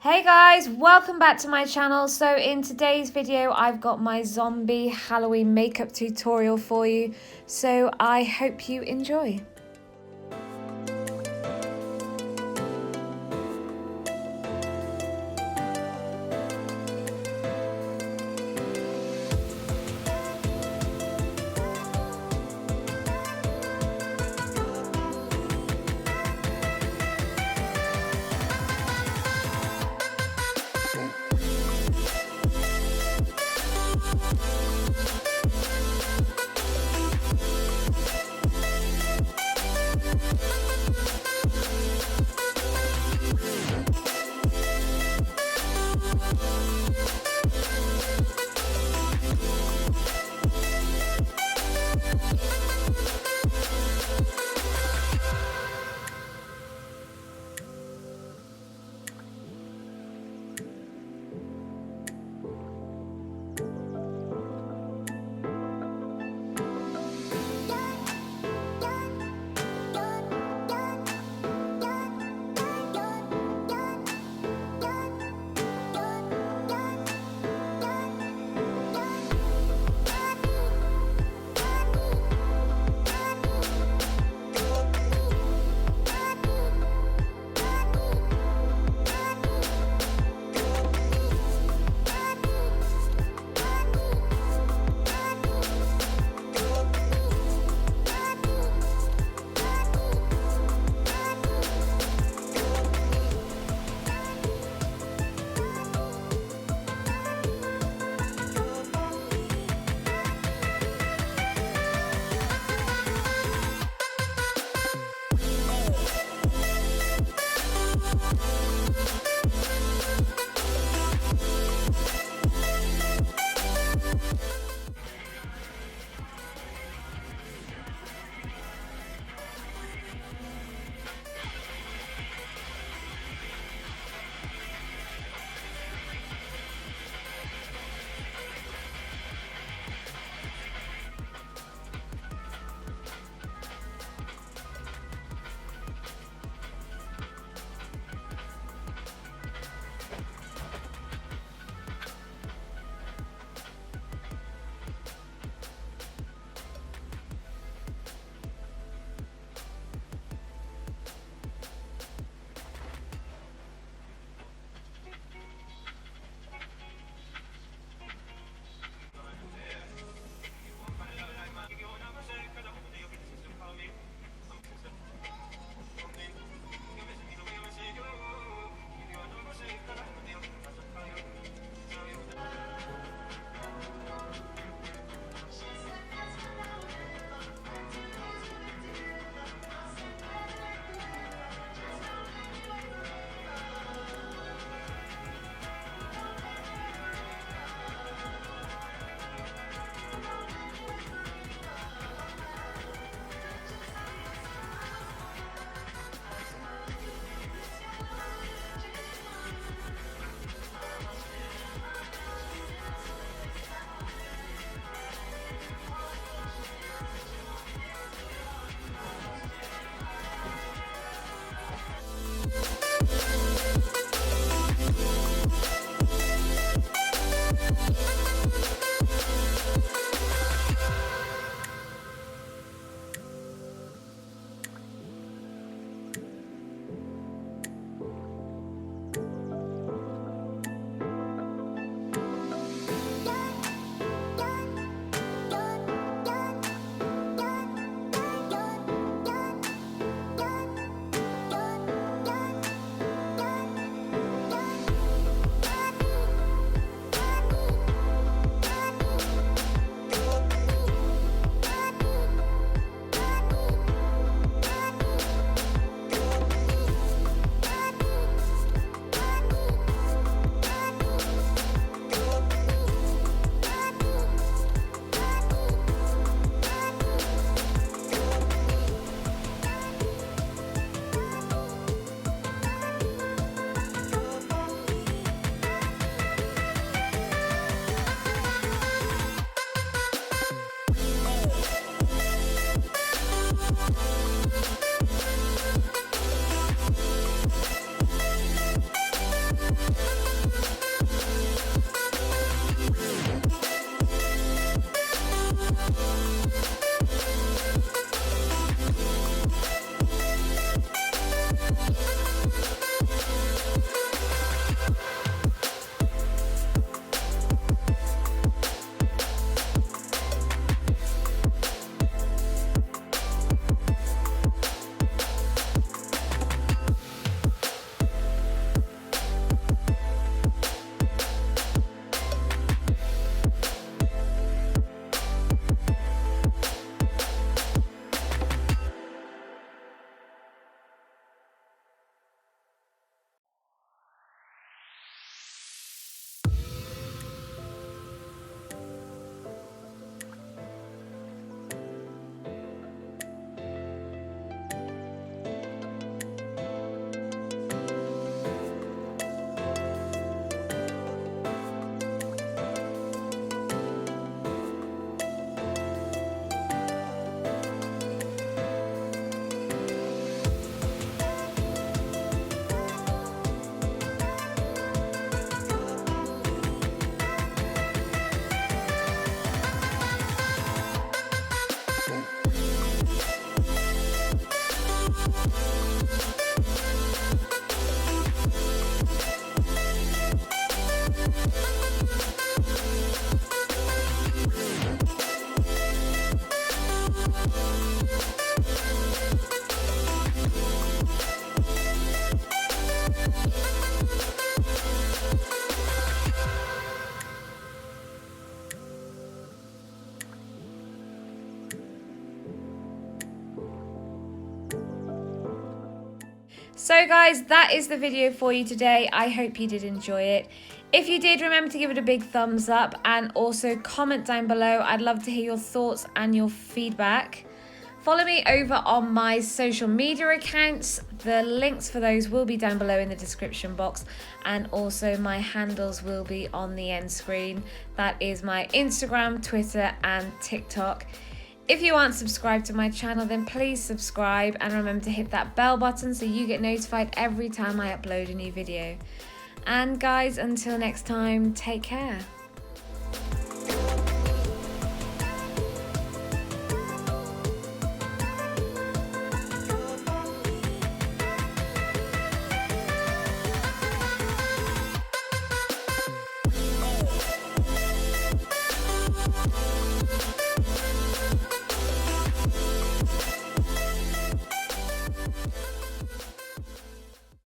Hey guys, welcome back to my channel. So in today's video, I've got my zombie Halloween makeup tutorial for you. So I hope you enjoy. So guys, that is the video for you today. I hope you did enjoy it. If you did, remember to give it a big thumbs up and also comment down below. I'd love to hear your thoughts and your feedback. Follow me over on my social media accounts. The links for those will be down below in the description box, and also my handles will be on the end screen. That is my Instagram, Twitter and TikTok. If you aren't subscribed to my channel, then please subscribe and remember to hit that bell button so you get notified every time I upload a new video. And guys, until next time, take care.